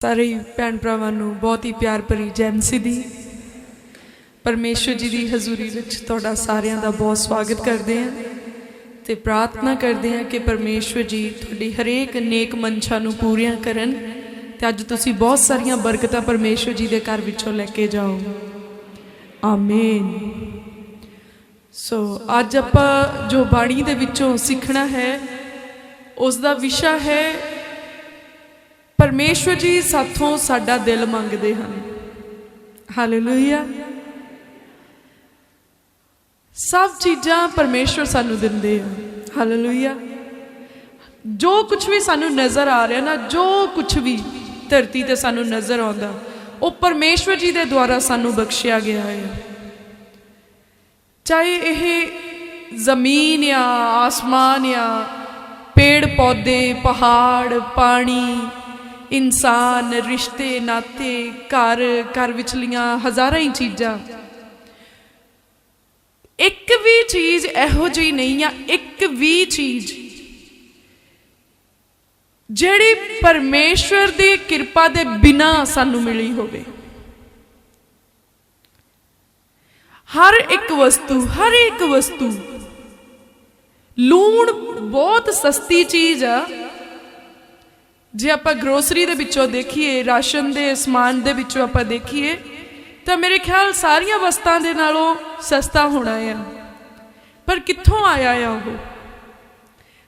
सारे भैन भरावां नूं बहुत ही प्यार भरी जय मसीह दी। परमेश्वर जी की हजूरी विच तुहाडा सारियां दा बहुत स्वागत करते हैं ते प्रार्थना करते हैं कि परमेश्वर जी तुहाडी हरेक नेक मंशा नूं पूरियां करन ते अज तुसीं बहुत सारियां बरकतां परमेश्वर जी दे घर विचों लैके जाओ। आमीन। अज आपां जो बाणी दे विचों सीखना है उसका विषय है परमेश्वर जी साथों साडा दिल मंगते हैं। हालेलुया। सब चीज़ां परमेश्वर सानू दिंदे हैं। हालेलुया। जो कुछ भी सानू नज़र आ रहा ना, जो कुछ भी धरती ते सानू नज़र आउंदा वो परमेश्वर जी दे द्वारा सानू बख्शिया गया है। चाहे यह जमीन या आसमान या पेड़ पौधे, पहाड़, पानी, इंसान, रिश्ते नाते, घर घर विचलियां हज़ारां ही चीज़ां, एक भी चीज़ इहो जी नहीं आ, एक भी चीज़ जिहड़ी परमेश्वर दी किरपा दे बिना सानू मिली होवे। हर एक वस्तु लूण बहुत सस्ती चीज़ आ। जे आप ग्रोसरी दे विचों देखिए, राशन दे समान दे विचों आप देखिए तो मेरे ख्याल सारियां वस्तां दे नालों सस्ता होना है। पर कित्थों आया है वो?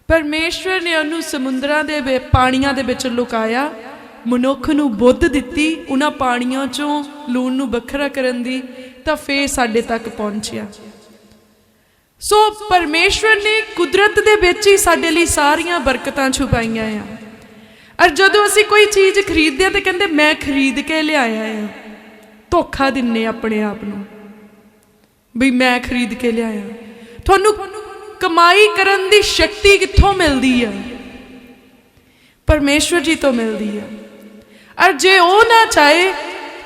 परमेश्वर ने उन्होंने समुद्रां दे पानियां दे विच लुकाया, मनुख नूं बुद्ध दित्ती उन्हां पानियां चों लूण नूं वखरा करन दी, तां फिर साडे तक पहुंचिया। सो परमेश्वर ने कुदरत दे विच ही साडे लई सारियां बरकतां छुपाईयां आ। और जदों असीं कोई चीज़ खरीदते हैं तो कहते मैं खरीद के लियाया है, धोखा दिन्ने अपने आप नूं भी मैं खरीद के लियाया। तुहानूं कमाई करन दी शक्ति कित्थों मिलदी है? परमेश्वर जी तो मिलदी है। और जे वो ना चाहे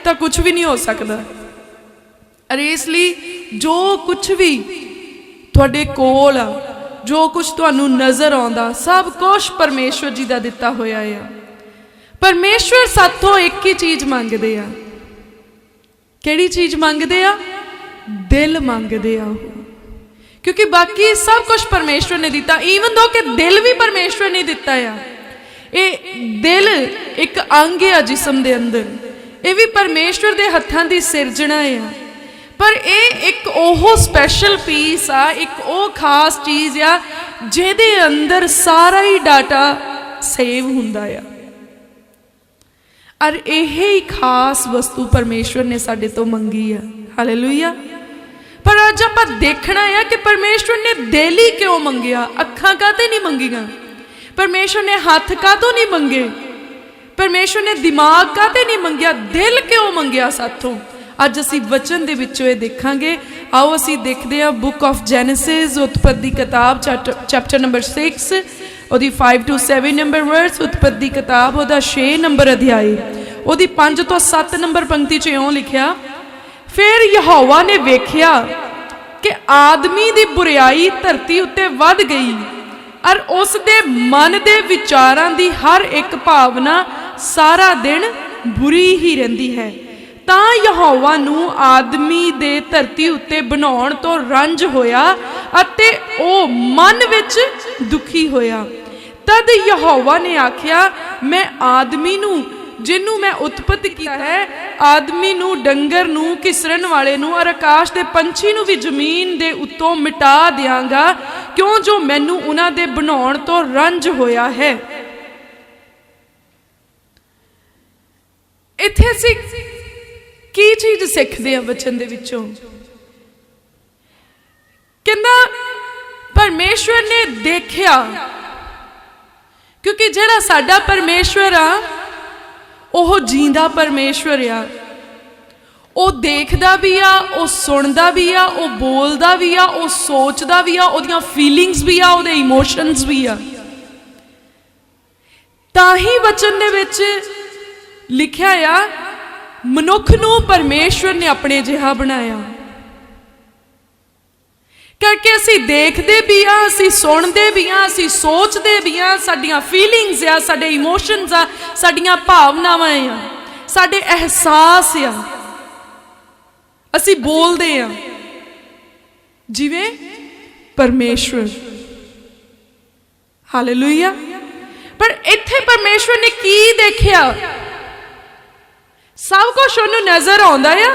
तो कुछ भी नहीं हो सकता। और इसलिए जो कुछ भी तुहाडे कोल आ, जो कुछ तुहानूं नज़र आउंदा, सब कुछ परमेश्वर जी का दिता होया है। परमेश्वर साथों एक ही चीज़ मंगदे आ। किहड़ी चीज़ मंगदे आ? दिल मंगदे आ। क्योंकि बाकी सब कुछ परमेश्वर ने दिता, ईवन दो कि दिल भी परमेश्वर ने दिता है। ये दिल एक अंग है जिस्म दे अंदर, ये भी परमेश्वर दे हत्थां दी सिरजना है। पर यह एक ओहो स्पैशल पीस आ, एक ओ खास चीज़ आ जिहदे अंदर सारा ही डाटा सेव हुंदा आ। और यही खास वस्तु परमेश्वर ने साडे तो मंगी है। हालेलुया। पर अज आपां देखना है कि परमेश्वर ने दिल ही क्यों मंगिया? अखां काते नहीं मंगियां? परमेश्वर ने हाथ कातों नहीं मंगे? परमेश्वर ने दिमाग काते नहीं मंगिया? दिल क्यों मंगिया साथों? अज असी वचन दे विचों ये देखांगे। आओ असी देखते हैं बुक ऑफ जेनेसिस, उत्पत्ति किताब चैप्टर नंबर 6 ओदी 5 to 7 नंबर वर्स, उत्पत्ति किताब ओदा 6 नंबर अध्याय ओदी 5 to 7 नंबर पंक्ति च इउं लिखिया, फिर यहोवा ने वेख्या कि आदमी दी बुराई धरती उत्ते वध गई और उस दे मन दे विचारां दी हर एक भावना सारा दिन बुरी ही रहिंदी है। तां यहोवा नूं आदमी दे धरती उत्ते बनाउण तो रंज होया अते ओ मन विच दुखी होया। तद यहोवा ने आख्या, मैं आदमी नूं जिन्नू मैं उत्पत्ति किया है, आदमी नूं, डंगर नूं, घिसरन वाले नूं और आकाश दे पंछी नूं भी जमीन दे उत्तों मिटा दियांगा, क्यों जो मैनू उन्हां दे बनाउण तो रंज होया है। इत्थे असीं की चीज़ सीखते हैं वचन दे विचों? कहंदा परमेश्वर ने देखिया, क्योंकि जिहड़ा साडा परमेश्वर आ ओह जींदा परमेश्वर आ। वो देखदा भी आ, वो सुनदा भी आ, वो बोलदा भी आ, वो सोचदा भी आ, ओदियां फीलिंग्स भी आ, ओदे इमोशनस भी आ। ताही वचन दे विच लिखिया आ, मनुख नूं परमेश्वर ने अपने जिहा बनाया। करके असी देखते भी हाँ, असी सुनते भी हाँ, असी सोचते भी हाँ, साडियां फीलिंग्स आ, साडे इमोशनस आ, साडियां भावनावां आ, साडे एहसास आ, असी बोलते हाँ जिवें परमेश्वर। हालेलुया। पर इत्थे परमेश्वर ने की देखिया? सब कुछ उन्हें नजर आउंदा है,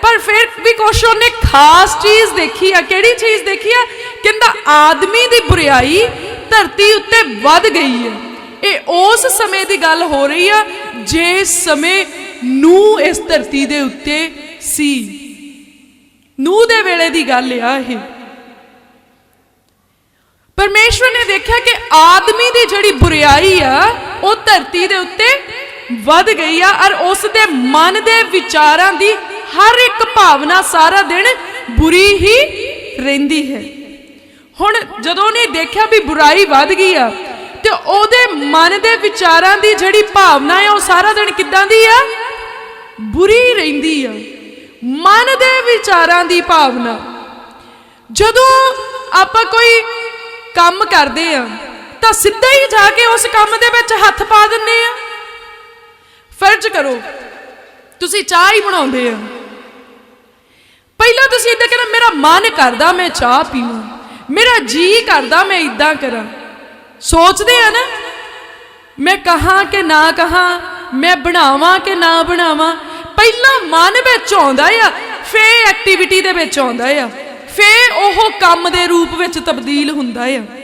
पर फिर भी कुछ उन्हें खास चीज देखी है। केड़ी चीज देखी है? कहंदा आदमी दी बुराई धरती उत्ते वध गई है। ये उस समय की गल हो रही है जिस समय नूह इस धरती दे उत्ते सी। नूह दे वेले दी गल है। परमेश्वर ने देखा कि आदमी दी जड़ी बुराई आ वो धरती दे उत्ते वध गई आ, और उस दे मन दे विचारां दी हर एक भावना सारा दिन बुरी ही रहिंदी है। हुण जदों ने देखा भी बुराई वध गई आ ते ओदे मन दे विचारां दी जड़ी भावना है वो सारा दिन किदां दी आ? बुरी रहिंदी आ। मन दे विचारां दी भावना। जदों आपां कोई काम करते हैं तो सीधा ही जाके उस काम दे विच हथ पा दिंदे आ। फर्ज करो तुसी चाह ही बनाउंदे आ, पहला तुसी इदां कहना मेरा मन करदा मैं चाह पीवां, मेरा जी करदा मैं इदां करां। सोचदे आ ना, मैं कहां कि ना कहां, मैं बनावां कि ना बनावां। पहला मन विच आउंदा आ, फिर एक्टिविटी दे विच आउंदा आ, फिर ओह काम दे रूप विच तब्दील हुंदा है।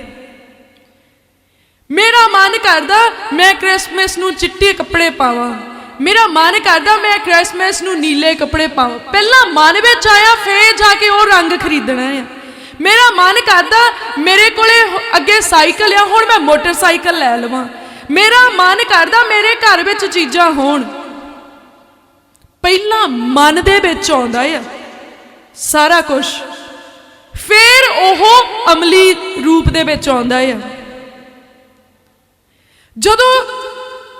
मेरा मन करदा मैं क्रिसमस नूं चिट्टे कपड़े पावां, मेरा मन करदा मैं क्रिसमस नूं नीले कपड़े पावां। पहला मन विच आया, फिर जाके वो रंग खरीदना है। मेरा मन करदा मेरे कोले अगे साइकिल आ, हुण मैं मोटरसाइकिल लै लवां। मेरा मन करदा मेरे घर विच चीज़ां होण। पहला मन दे विच आउंदा है सारा कुछ, फिर ओह अमली रूप दे विच आउंदा है। जदों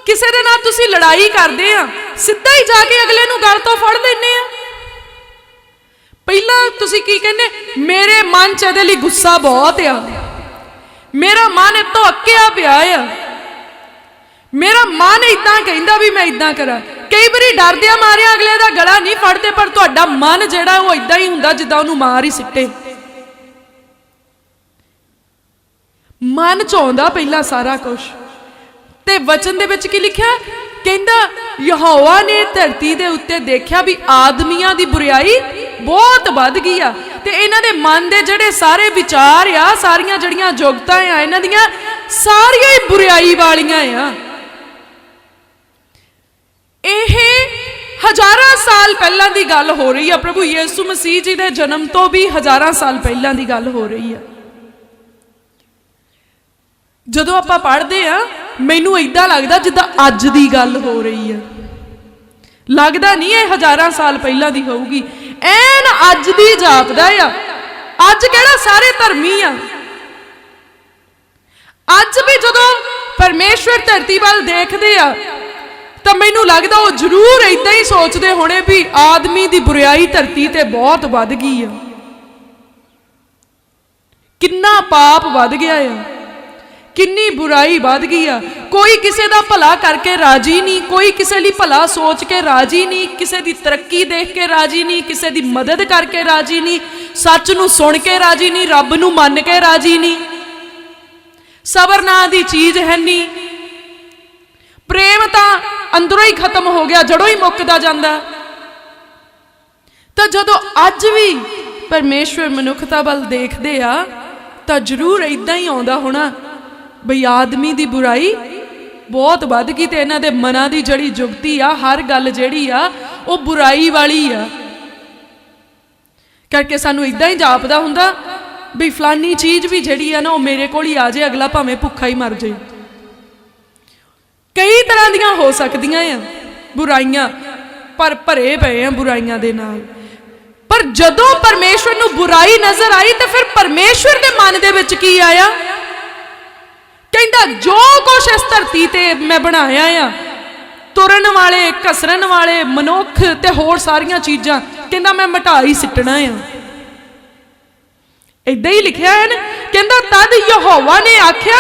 किसी दे नाल तुसीं लड़ाई करदे आ, सीधा ही जाके अगले नूं गल तो फड़ लैंदे आ। पहला तुसीं की कहंदे, मेरे मन च इहदे लई गुस्सा बहुत आ, मेरा मन इतों अक्किया पिया आ, मेरा मन इदां कहंदा भी मैं इदां करां। कई बारी डरदिया मारिया अगले दा गला नहीं फड़ते, पर तुहाडा मन जिहड़ा वो इदां ही हुंदा जिद्दां उहनूं मार ही सिੱਟੇ। मन च आउंदा पहला सारा कुछ। ते वचन दे विच की लिखिया? कहंदा यहोवा ने धरती दे उत्ते देखिया भी आदमियां दी बुराई बहुत वध गई आ, ते इन्हां दे मन दे जिहड़े सारे विचार आ, सारियां जड़ियां जोगतां आ, इन्हां दियां सारियां ही बुराई वालियां आ। यह हजारां साल पहलां दी गल हो रही है। प्रभु यीशु मसीह जी दे जन्म तो भी हजारां साल पहलां दी गल हो रही है। जदों आपां पढ़दे आ मैनूं इदां लगदा जिद्दां अज दी गल हो रही है। लगदा नहीं है हजारां साल पहलां दी होऊगी, ऐन अज दी जापदा आ। अज किहड़ा सारे धर्मी आ। अज भी जदों परमेश्वर धरती वाल देखदे आ तो मैनूं लगदा वो जरूर इदां ही सोचते होने भी आदमी दी बुराई धरती ते बहुत वध गई है। किन्ना पाप वध गया है, किन्नी बुराई वध गई है। कोई किसी का भला करके राजी नहीं, कोई किसी लिए भला सोच के राजी नहीं, किसी की तरक्की देख के राजी नहीं, किसी की मदद करके राजी नहीं, सच नूं सुन के राजी नहीं, रब नूं मन के राजी नहीं। सबर नां दी चीज है नहीं। प्रेम तो अंदरों ही खत्म हो गया, जड़ों ही मुकदा जांदा। तो जदों अज भी परमेश्वर मनुखता वाल देखदे आ तो जरूर इदां ही आउंदा होना बई आदमी दी बुराई बहुत वध गई, ते इन्हां दे मनां दी जड़ी जुगती आ, हर गल जिहड़ी आ वो बुराई वाली आ। करके सानूं इदां ही जापदा हुंदा भी फलानी चीज़ भी जिहड़ी आ ना वो मेरे कोल ही आ जाए, अगला भावें भुखा ही मर जाए। कई तरह दियां हो सकदियां आ बुराइयां, पर भरे पे हैं बुराइयां दे नाल। पर जदों परमेश्वर नूं बुराई नजर आई तो फिर परमेश्वर दे मन दे विच की आया? कहंदा जो कुछ इस धरती ते मैं बनाया आ, तुरन वाले, घसरन वाले, मनुख ते होर सारियां चीज़ां, कहंदा मैं मिटा ही सिट्टना आ। इदां ही लिखिया है ना, कहंदा तद यहोवा ने आख्या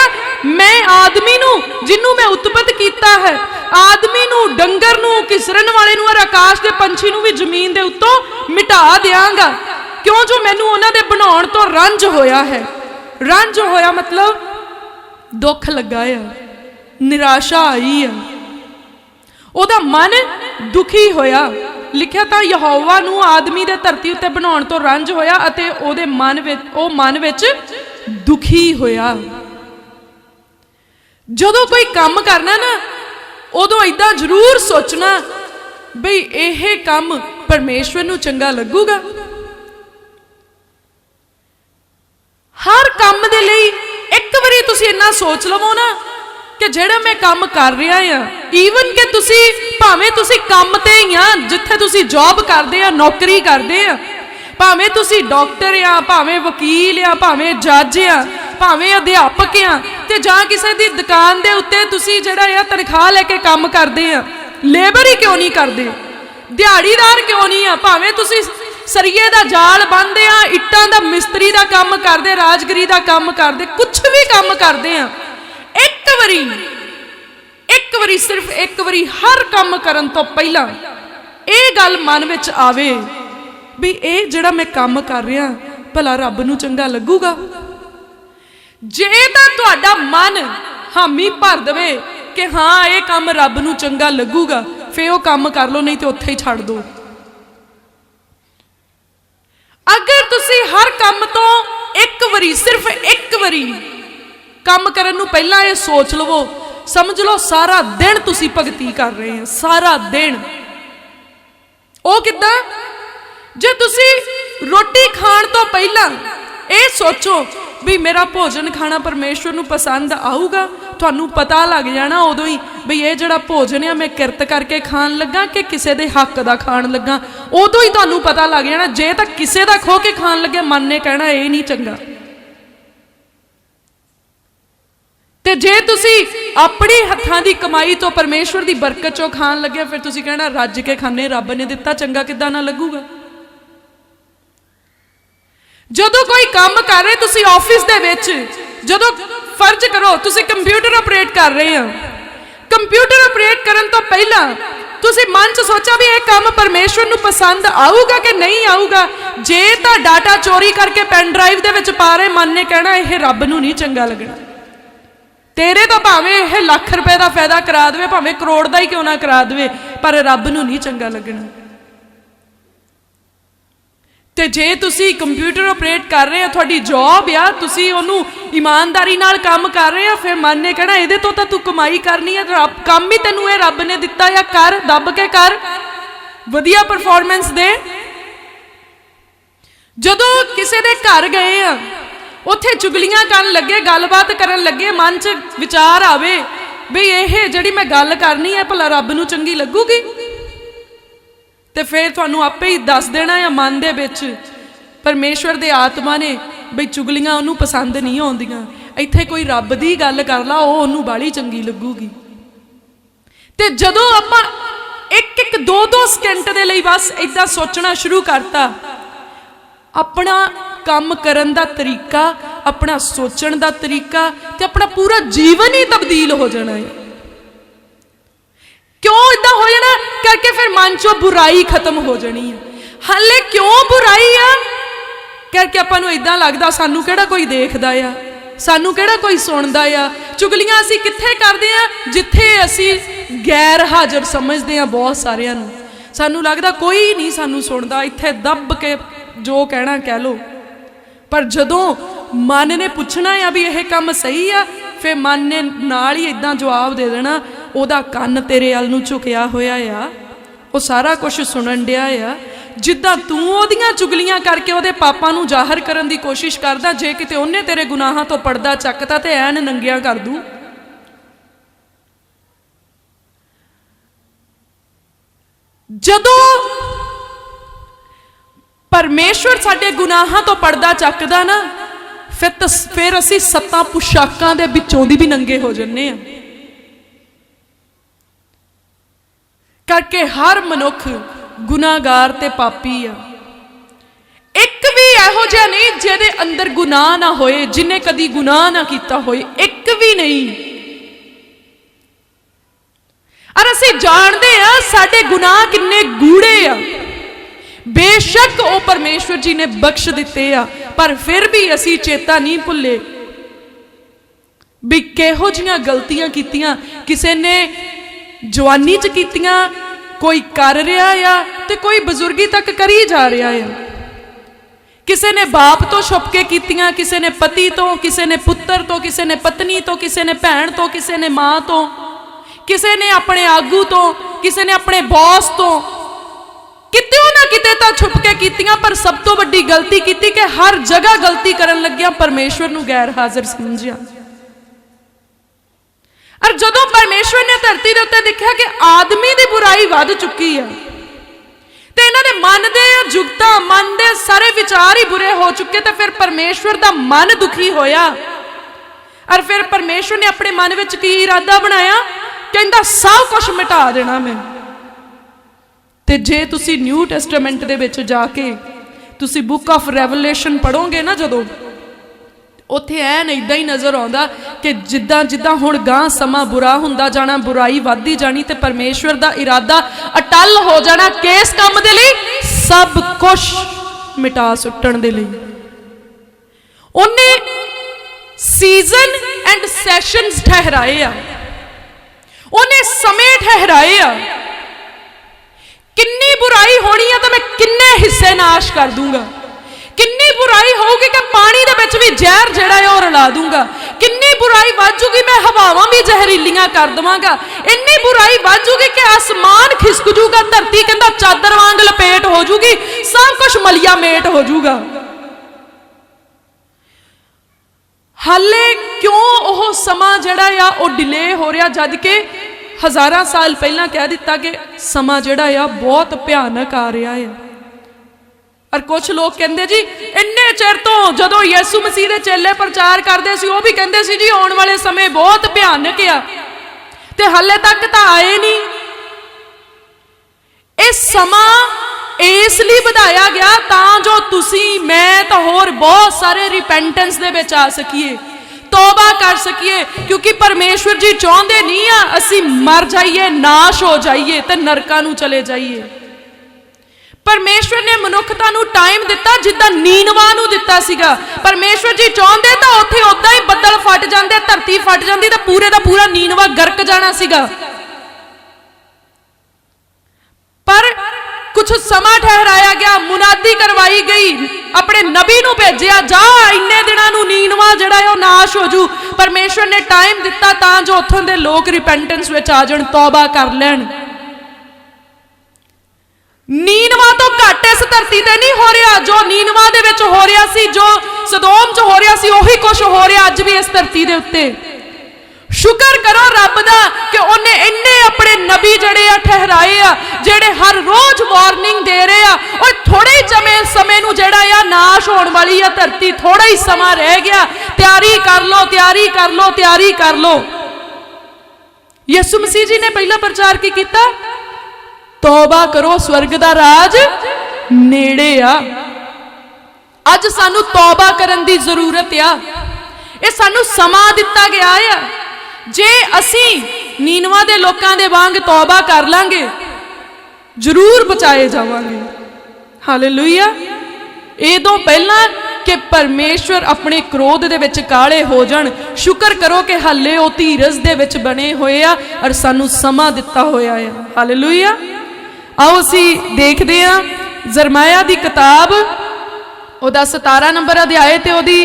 मैं आदमी नू जिन्नू मैं उत्पत कीता है, आदमी नू, डंगर नू, घिसरन वाले नू और आकाश के पंछी नू भी जमीन दे उत्तों मिटा दियांगा, क्यों जो मैनू उन्हां दे बनाउण तो रंज होया है। रंज होया मतलब दुख लगा है, निराशा आई है, ओदा मन दुखी होया। लिखिया तां यहोवा नू आदमी दे धरती उत्ते बनाउण तो रंज होया अते ओदे मन विच दुखी होया। जदों कोई काम करना ना उदों इदां जरूर सोचना बई यह काम परमेश्वर नू चंगा लगूगा। हर काम दे लई एक बारी तुसीं इन्ना सोच लवो ना कि जेड़ा मैं काम कर रहा हाँ, ईवन कि तुसी भावें तुसी काम ते ही आ, जिथे तुसी जॉब करदे आ, नौकरी करदे आ, भावें तुसी डॉक्टर आ, भावें वकील आ, भावें जज आ, भावें अध्यापक आ, ते जां किसी दी दुकान दे उत्ते तुसी जेड़ा आ तनख्वाह लैके काम करदे आ, लेबर ही क्यों नहीं करदे, दिहाड़ीदार क्यों नहीं आ, भावें तुसी सरिये दा जाल बंदे आ, इट्टां दा मिस्त्री दा काम करदे, राजगिरी दा काम करदे, कुछ भी काम करदे आ, एक बारी सिर्फ एक बारी हर काम करन तो पहला ये गल मन विच आवे भी ये जिहड़ा मैं काम कर रहा भला रब नू चंगा लगूगा। जे तां तुहाडा मन हामी भर देवे कि हाँ ये काम रब नू चंगा लगूगा, फिर वो काम कर लो, नहीं तो उत्थे ही छड़ दो। अगर तुसी हर काम तो एक बारी, सिर्फ एक बारी काम करन नू पहला ये सोच लवो, समझ लो सारा दिन तुसी भगती कर रहे हैं, सारा दिन। ओ किद्दां? जे तुसी रोटी खाण तो पहला ये सोचो भी मेरा भोजन खाना परमेश्वर नू पसंद आऊगा, तुहानू पता लग जाना उदों ही भी ये जिहड़ा भोजन है मैं किरत करके खाण लगा कि किसी दे हक दा खाण लगा, उदों ही तुहानू पता लग जाना। जे तां किसी दा खो के खाण लगे मन ने कहना ये नहीं चंगा, ते जे तुसी अपनी हत्थां दी कमाई तो परमेश्वर दी बरकत चो खाण लगे फिर तुसी कहना रज के खाने, रब ने दिता, चंगा किद्दां ना लगूगा। जदों कोई काम कर रहे तुसी ऑफिस दे विच, जदों फर्ज करो तुसी कंप्यूटर ऑपरेट कर रहे हो, कंप्यूटर ऑपरेट करन तो पहला तुसी मन च सोचा भी यह काम परमेश्वर नू पसंद आऊगा कि नहीं आऊगा। जे तां डाटा चोरी करके पेन ड्राइव दे विच पा रहे, मन ने कहना यह रब नू नहीं चंगा लगना। तेरे तो भावें यह लाख रुपए का फायदा करा दे, भावें करोड़ का ही क्यों ना करा दे, पर रब नू नहीं चंगा लगना। ते जे तुसी कंप्यूटर ऑपरेट कर रहे हो, थोड़ी जॉब आ, तुसी ओनू ईमानदारी नाल काम कर रहे हो, फिर मन ने कहना इहदे तो तू कमाई करनी है, रब काम ही तेनू ये रब ने दिता या कर, दब के कर, वधिया परफॉर्मेंस दे। जदों किसी दे घर गए आ, उत्थे चुगलियां करन लगे, गलबात करन लगे, मन च विचार आवे भी यह जिहड़ी मैं गल करनी है भला रब नू चंगी लगूगी, ते फिर तुहानू आपे ही दस देना है मन दे विच परमेश्वर दे आत्मा ने बई चुगलियां उन्हूं पसंद नहीं आउंदियां, इत्थे कोई रब दी गल कर ला ओह उन्हूं बाली चंगी लगूगी। ते जदों आपां एक एक दो दो सेकंड दे लई बस इदां सोचना शुरू करता, अपना काम करन दा तरीका, अपना सोचण दा तरीका ते अपना पूरा जीवन ही तब्दील हो जाना है। क्यों इदां हो जाना? करके फिर मन चो बुराई खत्म हो जानी है। हाले क्यों बुराई आ? करके आपां नूं इदां लगदा सानू किहड़ा कोई देखदा आ, सानू किहड़ा कोई सुणदा आ। चुगलियां असीं कित्थे करदे आ? जिथे असीं गैर हाजर समझदे आ बहुत सारिਆਂ ਨੂੰ, सानू लगदा कोई नहीं सानू सुणदा, इत्थे दब के जो कहना कह लो। पर जदों मन ने पूछना है भी यह काम सही आ, फिर मन ने नाल ही इदां जवाब दे देना, ओदा कन तेरे अल नूं झुकिया होया आ, वो सारा कुछ सुनन दिया आ। जिद्दां तू ओदियां चुगलियां करके ओदे पापां नूं जाहिर करन दी कोशिश करदा, जे किते ओने तेरे गुनाहां तो पर्दा चकता ते ऐन नंगिया कर दूं। जदों परमेश्वर साडे गुनाहां तो पर्दा चकदा ना, फिर असीं सत्तां पोशाकां दे विचों दी भी नंगे हो जन्ने आ। करके हर मनुख गुनाहगार ते पापी आ। एक भी ਇਹੋ ਜਿਹਾ नहीं ਜਿਹਦੇ अंदर गुनाह ना होए, जिन्हें कदी गुनाह ना किया होए, एक भी नहीं। और असीं जानते हैं साडे गुनाह किन्ने गूढ़े आ। बेशक वो परमेश्वर जी ने बख्श दिते आ, पर फिर भी असीं चेता नहीं भुल्ले भी किहो जिहियां गलतियां कीतियां। किसी ने जवानी च कीतियां, कोई कर रहा आ ते कोई बजुर्गी तक करी जा रहा है। किसी ने बाप तो छुप के कीतियां, किसी ने पति तो, किसी ने पुत्र तो, किसी ने पत्नी तो, किसी ने भैन तो, किसी ने मां तो, किसी ने अपने आगू तो, किसी ने अपने बॉस तो, किते ना किते तो छुप के कीतियां। पर सब तो वड्डी गलती की कि हर जगह गलती करन लग्या परमेश्वर नूं गैर हाजिर समझिया। और जदों परमेश्वर ने धरती दे उत्ते देखिया कि आदमी दी बुराई वध चुकी है ते इन्हां दे मन दे जुगता, मन दे सारे विचार ही बुरे हो चुके, तो फिर परमेश्वर दा मन दुखी होया। और फिर परमेश्वर ने अपने मन विच की इरादा बनाया, कहंदा सब कुछ मिटा देना मैं। ते जे तुसी न्यू टेस्टामेंट दे विच जाके तुसी बुक ऑफ रेवलेशन पढ़ोगे ना, जदों उत्थे ऐन इदां ही नज़र आउंदा कि जिद्दां जिद्दां हुण गां समा बुरा हुंदा जाना, बुराई वधदी जानी, ते परमेश्वर दा इरादा अटल हो जाना किस काम दे लई? सब कुछ मिटा सुट्टण दे लई। उन्हें सीजन एंड सैशनस ठहराए आ, उन्हें समय ठहराए आ। किन्नी बुराई होनी है तो मैं किन्ने हिस्से नाश कर दूंगा। किन्नी बुराई होगी कि पानी दे विच भी जहर जिहड़ा है ओह रला दूंगा। किन्नी बुराई वाजूगी, मैं हवावां भी जहरीलियां कर दवांगा। इन्नी बुराई वाजूगी कि आसमान खिसक जूगा, धरती कहंदा चादर वांग लपेट हो जूगी, सब कुछ मलिया मेट हो जूगा। हाले क्यों ओह समा जिहड़ा आ ओह डिले हो रहा, जद कि हज़ारां साल पहलां कह दिता कि समा जिहड़ा आ बहुत भयानक आ रहा है। और कुछ लोग कहते जी इन्ने चिर तो जदों यसू मसीह दे चेले प्रचार करते सी, वो भी कहते सी जी आने वाले समय बहुत भयानक आ, ते हाले तक तो आए नहीं। ये समा इसलिए बढ़ाया गया तां जो तुसी मैं तो होर बहुत सारे रिपेंटेंस दे विच आ सकीए, तौबा कर सकीए, क्योंकि परमेश्वर जी चाहते नहीं आ असी मर जाइए, नाश हो जाइए ते नरकां नूं चले जाइए। परमेश्वर ने मनुखता नूं टाइम दिता जिद्दां नीनवा नूं दिता सीगा। परमेश्वर जी चाहते तो उत्थे उदां ही बदल फट जांदे, धरती फट जांदी ते पूरे दा पूरा नीनवा गरक जाना सीगा। पर कुछ समा ठहराया गया, मुनादी करवाई गई, अपने नबी नूं भेजिया, जा इन्ने दिनां नूं नीनवा जिहड़ा है नाश हो जू। परमेश्वर ने टाइम दिता तां जो उत्थों दे लोग रिपेंटेंस विच आ जाण, तौबा कर लैण। नीनवा तो घट इस धरती ते नहीं हो रहा, जो नीनवा दे विच हो रहा सी, जो सदोम च हो रहा सी, उही कुछ हो रहा अज भी इस धरती दे उत्ते। शुक्र करो रब दा कि उन्हें इन्ने अपने नबी जड़े आ ठहराए आ, जेड़े हर रोज वार्निंग दे रहे आ। और थोड़े ही समय नूं जेड़ा आ नाश होने वाली आ धरती, थोड़ा ही समा रह गया, तैयारी कर लो, तैयारी कर लो, तैयारी कर लो। यसु मसीह जी ने पहला प्रचार की कीता? तौबा करो, स्वर्ग दा राज नेड़े आ। अज सानू तौबा करन दी जरूरत आ। ये सानू समा दिता गया है। जे असी नीनवा दे लोकां दे वांग तौबा कर लांगे, जरूर बचाए जावांगे। हालेलुया। इदों पहला कि परमेश्वर अपने क्रोध दे विच काले हो जाण, शुक्र करो कि हाले वो धीरज दे विच बने होए आ और सानू समा दिता होया है। हालेलुया। आओ असी देखते हैं जरमाया दी किताब, उहदा 17 नंबर अध्याय ते उहदी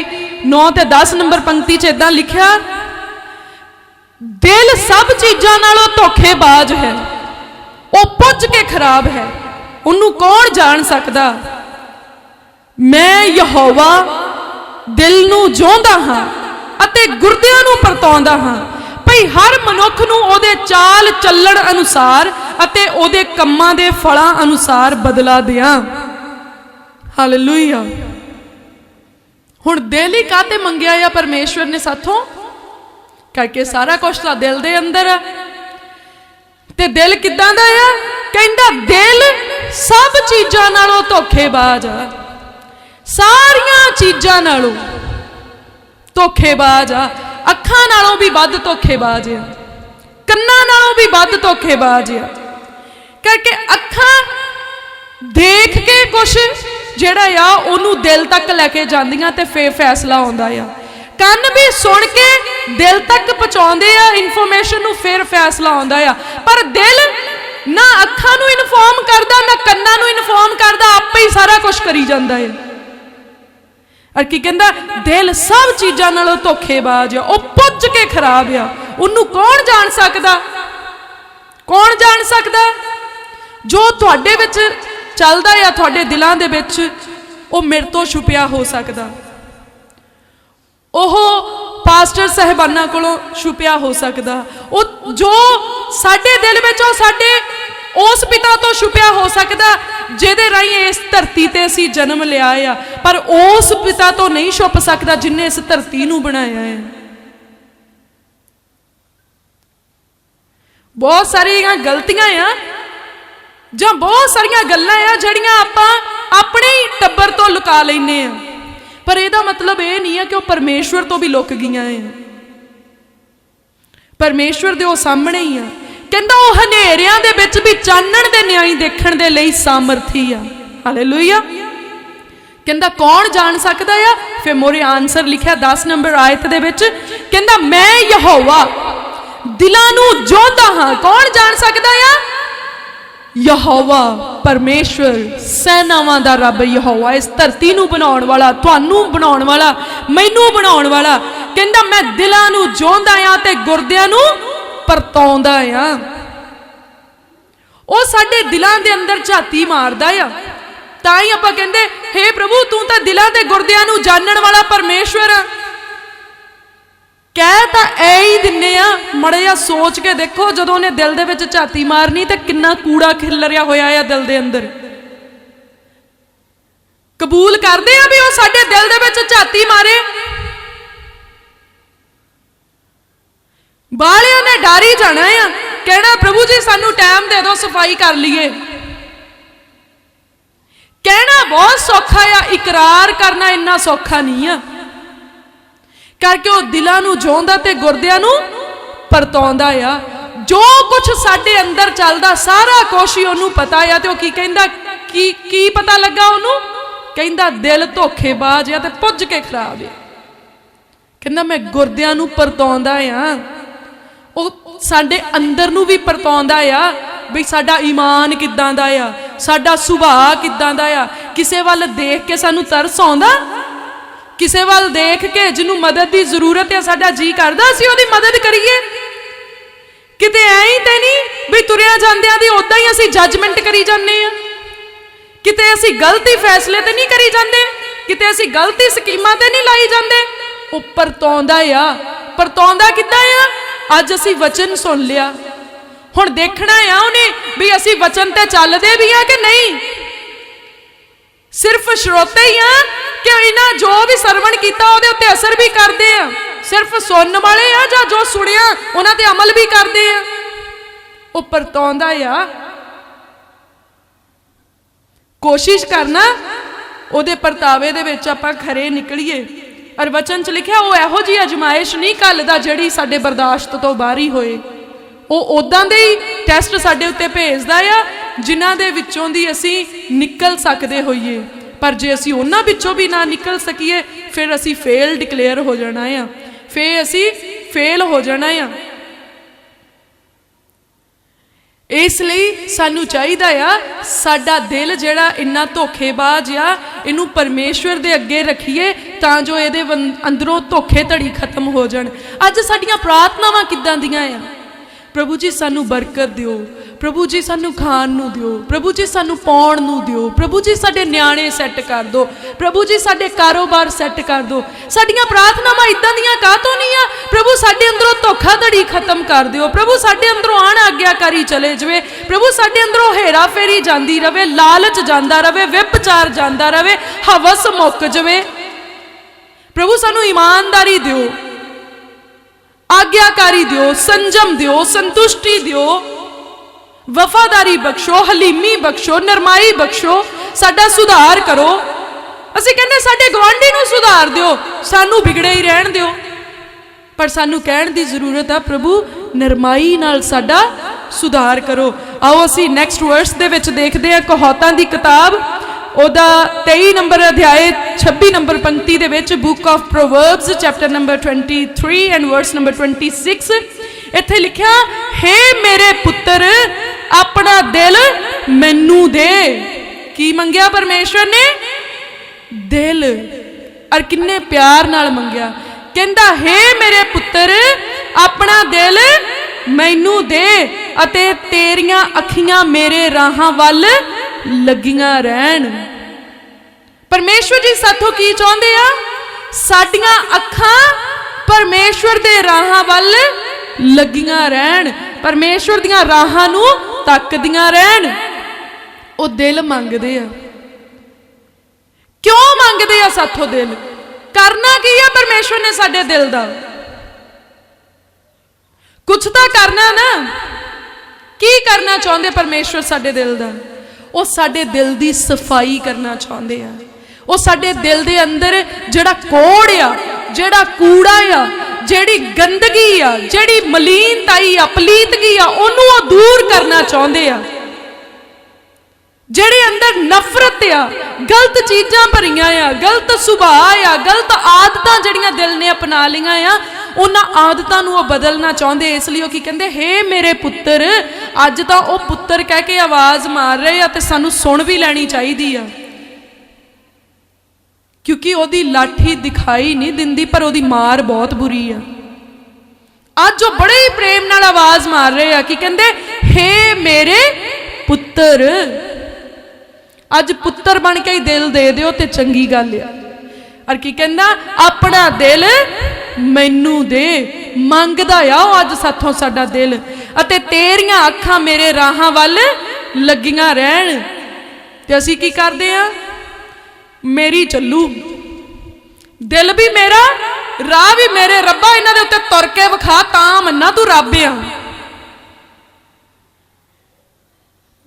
9 ते 10 नंबर पंक्ति च इदां लिखिया, दिल सब चीज़ों नालों धोखेबाज है, वो पुज के खराब है, उन्होंने कौन जान सकता। मैं यहोवा दिल नूं जोंदा हां अते गुरदियां नूं परताउंदा हां, भई हर मनुख नूं ओहदे चाल चलण अनुसार अते ओहदे कम्मां दे फलां अनुसार बदला दियां। हालेलुया। हुण दिल ही काते मंगिया या परमेश्वर ने साथों, करके सारा कुछ तो दिल दे अंदर है। ते दिल किदां दा है? कहंदा दिल सब चीज़ां नालों धोखेबाज है। सारियां चीज़ां नालों धोखेबाज आ। अखां नालों भी वध धोखेबाज आ, कन्नां नालों भी वध धोखेबाज आ। करके अखां देख के कुछ जिहड़ा आ उहनूं दिल तक लैके जांदियां ते फिर फैसला आउंदा आ। कन्न भी सुन के दिल तक पहुंचाउंदे आ इन्फॉर्मेशन नूं, फिर फैसला आउंदा आ। पर दिल ना अखां नूं इन्फॉर्म करदा, ना कन्नां नूं इन्फॉर्म करदा, आपे ही सारा कुछ करी जांदा है। और की कहंदा दिल सब चीज़ां नालों धोखेबाज आ, वो पुੱਜ के खराब आ। उन्नू कौन जान सकदा? कौन जान सकदा? जो तुहाडे विच चलदा आ, तुहाडे दिलां दे विच, वो मेरे तो छुपिया हो सकदा, ओह पास्टर साहिबाना कोलों छुपिया हो सकदा, वो जो साडे दिल विच ओ साडे उस पिता तो छुपिया हो सकदा जिहदे राहीं इस धरती ते असीं जन्म लिया आ। पर उस पिता तो नहीं छुप सकदा जिन्हें इस धरती नूं बनाया है। बहुत सारियां गलतियां आ जां बहुत सारियां गल्लां आ जिहड़ियां आपां अपने ही टब्बर तो लुका लैने आ, पर इहदा मतलब ये नहीं है कि वह परमेश्वर तो भी लुक गईयां है। परमेश्वर दे वो सामने ही आ। कहंदा वो हनेरियां दे विच भी चानण दे न्याय देखण दे लई सामर्थी आ। हालेलुया। कहंदा कौन जान सकदा आ? फिर मोरे आंसर लिखिया 10 नंबर आयत दे विच, कहंदा मैं यहोवा दिलां नूं जोंदा हां। कौन जान सकदा आ? यहोवा परमेश्वर, सैनावां दा रब यहोवा, इस धरती नूं बनाउण वाला, तुहानूं बनाउण वाला, मैनूं बनाउण वाला। कहंदा मैं दिलां नूं जोंदा आ ते गुरदियां नूं परताउंदा आ। वो साडे दिलां दे अंदर झाती मारदा आ। तां ही आपां कहंदे हे प्रभु तू तां दिलां ते गुरदियां नूं जानण वाला परमेश्वर आ। कह तां ऐ ही दिन्ने आ, मड़ा जिहा सोच के देखो जदों ने दिल दे विच झाती मारनी ते किन्ना कूड़ा खिलरिया होया आ दिल दे अंदर। कबूल करदे आ भी वो साडे दिल दे विच झाती मारे। बालियां ने डर ही जाना है, कहना प्रभु जी सानू टाइम दे दो सफाई कर लीए। कहना बहुत सौखा आ, इकरार करना इन्ना सौखा नहीं है। करके वो दिलां नूं जोंदा ते गुरदियां नूं परताउंदा आ। जो कुछ साडे अंदर चलदा सारा कुछ ही उहनूं पता आ। ते वो की कहंदा की पता लगा उहनूं? कहंदा दिल धोखेबाज आ ते पुੱਜ के खराब आ। कहंदा मैं गुरदियां नूं परताउंदा आ। वो साडे अंदर नूं भी परताउंदा आ भी साडा ईमान किदां दा आ, साडा सुभाਅ किदां दा आ। किसे वल देख के सानू तरस आउंदा, किसे वल देख के जिन्हों मदद की जरूरत है साडा जी करदा असीं ओहदी मदद करिए। किते ऐ ते नहीं भी तुरिया जांदियां दी उदां ही असीं जजमेंट करी जाने आ। किते असीं गलती फैसले ते नहीं करी जांदे, किते असीं गलती स्कीमां ते नहीं लाई जांदे। वो परताउंदा आ। परताउंदा किदां आ? अज असी वचन सुन लिया, हुण देखना आ उन्हें भी असी वचन ते चलदे भी आ कि नहीं। सिर्फ श्रोते ही आ कि इन्हां जो भी सरवण कीता उहदे उत्ते असर भी करदे आ। सिर्फ सुनने वाले आ जां जो सुनिया उन्हां ते अमल भी करदे आ। वो परताउंदा आ। कोशिश करना उहदे परतावे दे विच आपां खरे निकलीए। और वचन च लिखिया वो इहो जी अजमाइश नहीं घल्लदा जिहड़ी साडे बर्दाश्त तो बाहरी होए। वो उदां दे ही टैसट साडे उत्ते भेजदा आ जिन्हां दे विचों दी असीं निकल सकदे होईए। पर जे असीं उन्हां विचों भी ना निकल सकीए फिर असीं फेल डिकलेयर हो जाना आ, फिर असीं फेल हो जाना आ। इसलिए सानू चाहिदा आ साडा दिल जिहड़ा इन्ना धोखेबाज आ इनू परमेश्वर दे अगे रखीए तां जो इहदे अंदरों धोखे धड़ी खत्म हो जाण। अज साडियां प्रार्थनावां किदां दियां आ? प्रभु जी सानू बरकत दिओ, प्रभु जी सानू खाण नू दिओ, प्रभु जी सानू पाउण नू दिओ, प्रभु जी साडे न्याणे सैट कर दो, प्रभु जी साडे कारोबार सैट कर दो। साडियां प्रार्थनावां इदां दियां काहतों नहीं आ? प्रभु साडे अंदरों धोखाधड़ी खत्म कर दिओ, प्रभु साडे अंदरों आण आग्याकारी चले जावे, प्रभु साडे अंदरों हेरा फेरी जांदी रवे, लालच जांदा रवे, व्यभिचार जांदा रवे, हवस मुक जावे। प्रभु सानू ईमानदारी दिओ, आग्याकारी दिओ, संजम दिओ, संतुष्टि दिओ, वफादारी बख्शो, हलीमी बख्शो, नरमाई बख्शो, साडा सुधार करो। ਅਸੀਂ ਕਹਿੰਦੇ ਸਾਡੇ ਗਵਾਂਢੀ ਨੂੰ ਸੁਧਾਰ ਦਿਓ, ਸਾਨੂੰ ਵਿਗੜੇ ਹੀ ਰਹਿਣ ਦਿਓ। ਪਰ ਸਾਨੂੰ ਕਹਿਣ ਦੀ ਜ਼ਰੂਰਤ ਆ, ਪ੍ਰਭੂ ਨਰਮਾਈ ਨਾਲ ਸਾਡਾ ਸੁਧਾਰ ਕਰੋ। ਆਓ ਅਸੀਂ ਨੈਕਸਟ ਵਰਸ ਦੇ ਵਿੱਚ ਦੇਖਦੇ ਹਾਂ, ਕਹਾਵਤਾਂ ਦੀ ਕਿਤਾਬ ਉਹਦਾ 23 ਨੰਬਰ ਅਧਿਆਏ 26 ਨੰਬਰ ਪੰਕਤੀ ਦੇ ਵਿੱਚ, book of ਪ੍ਰੋਵਰਬਸ chapter number 23 and verse number 26। ਇੱਥੇ ਲਿਖਿਆ, ਹੇ ਮੇਰੇ ਪੁੱਤਰ ਆਪਣਾ ਦਿਲ ਮੈਨੂੰ ਦੇ। ਕੀ ਮੰਗਿਆ ਪਰਮੇਸ਼ਵਰ ਨੇ? ਦਿਲ। ਔਰ ਕਿੰਨੇ ਪਿਆਰ ਨਾਲ ਮੰਗਿਆ। ਕਹਿੰਦਾ, ਹੇ ਮੇਰੇ ਪੁੱਤਰ ਆਪਣਾ ਦਿਲ ਮੈਨੂੰ ਦੇ ਅਤੇ ਤੇਰੀਆਂ ਅੱਖੀਆਂ ਮੇਰੇ ਰਾਹਾਂ ਵੱਲ ਲੱਗੀਆਂ ਰਹਿਣ। ਪਰਮੇਸ਼ਵਰ ਜੀ ਸਾਥੋਂ ਕੀ ਚਾਹੁੰਦੇ ਆ? ਸਾਡੀਆਂ ਅੱਖਾਂ ਪਰਮੇਸ਼ਵਰ ਦੇ ਰਾਹਾਂ ਵੱਲ ਲੱਗੀਆਂ ਰਹਿਣ, ਪਰਮੇਸ਼ਵਰ ਦੀਆਂ ਰਾਹਾਂ ਨੂੰ ਤੱਕਦੀਆਂ ਰਹਿਣ। ਉਹ ਦਿਲ ਮੰਗਦੇ ਆ। ਕਿਉਂ ਮੰਗਦੇ ਆ ਸਾਥੋਂ ਦਿਲ? ਕਰਨਾ ਕੀ ਆ ਪਰਮੇਸ਼ਵਰ ਨੇ ਸਾਡੇ ਦਿਲ ਦਾ? ਕੁਛ ਤਾਂ ਕਰਨਾ ਨਾ। ਕੀ ਕਰਨਾ ਚਾਹੁੰਦੇ ਪਰਮੇਸ਼ਵਰ ਸਾਡੇ ਦਿਲ ਦਾ? ਉਹ ਸਾਡੇ ਦਿਲ ਦੀ ਸਫਾਈ ਕਰਨਾ ਚਾਹੁੰਦੇ ਆ। ਉਹ ਸਾਡੇ ਦਿਲ ਦੇ ਅੰਦਰ ਜਿਹੜਾ ਕੋੜ ਆ, ਜਿਹੜਾ ਕੂੜਾ ਆ, ਜਿਹੜੀ ਗੰਦਗੀ ਆ, ਜਿਹੜੀ ਮਲੀਨਤਾਈ ਆ, ਪਲੀਤਗੀ ਆ, ਉਹਨੂੰ ਉਹ ਦੂਰ ਕਰਨਾ ਚਾਹੁੰਦੇ ਆ। ਜਿਹੜੇ ਅੰਦਰ ਨਫ਼ਰਤ ਆ, ਗਲਤ ਚੀਜ਼ਾਂ ਭਰੀਆਂ ਆ, ਗਲਤ ਸੁਭਾਅ ਆ, ਗਲਤ ਆਦਤਾਂ ਜਿਹੜੀਆਂ ਦਿਲ ਨੇ ਅਪਣਾ ਲਈਆਂ ਆ, ਉਹਨਾਂ ਆਦਤਾਂ ਨੂੰ ਉਹ ਬਦਲਣਾ ਚਾਹੁੰਦੇ। ਇਸ ਲਈ ਉਹ ਕੀ ਕਹਿੰਦੇ, ਹੇ ਮੇਰੇ ਪੁੱਤਰ। ਅੱਜ ਤਾਂ ਉਹ ਪੁੱਤਰ ਕਹਿ ਕੇ ਆਵਾਜ਼ ਮਾਰ ਰਹੇ ਆ ਤੇ ਸਾਨੂੰ ਸੁਣ ਵੀ ਲੈਣੀ ਚਾਹੀਦੀ ਆ, ਕਿਉਂਕਿ ਉਹਦੀ ਲਾਠੀ ਦਿਖਾਈ ਨਹੀਂ ਦਿੰਦੀ, ਪਰ ਉਹਦੀ ਮਾਰ ਬਹੁਤ ਬੁਰੀ ਆ। ਅੱਜ ਉਹ ਬੜੇ ਹੀ ਪ੍ਰੇਮ ਨਾਲ ਆਵਾਜ਼ ਮਾਰ ਰਹੇ ਆ। ਕੀ ਕਹਿੰਦੇ? ਹੇ ਮੇਰੇ ਪੁੱਤਰ। ਅੱਜ ਪੁੱਤਰ ਬਣ ਕੇ ਹੀ ਦਿਲ ਦੇ ਦਿਓ ਤੇ ਚੰਗੀ ਗੱਲ ਆ। ਔਰ ਕੀ ਕਹਿੰਦਾ? ਆਪਣਾ ਦਿਲ ਮੈਨੂੰ ਦੇ। ਮੰਗਦਾ ਆ ਉਹ ਅੱਜ ਸਾਥੋਂ ਸਾਡਾ ਦਿਲ, ਅਤੇ ਤੇਰੀਆਂ ਅੱਖਾਂ ਮੇਰੇ ਰਾਹਾਂ ਵੱਲ ਲੱਗੀਆਂ ਰਹਿਣ। ਤੇ ਅਸੀਂ ਕੀ ਕਰਦੇ ਆ? ਮੇਰੀ ਚੱਲੂ, ਦਿਲ ਵੀ ਮੇਰਾ, ਰਾਹ ਵੀ ਮੇਰੇ। ਰੱਬਾ ਇਹਨਾਂ ਦੇ ਉੱਤੇ ਤੁਰ ਕੇ ਵਿਖਾ ਤਾਂ ਮੰਨਾ ਤੂੰ ਰੱਬ ਆ।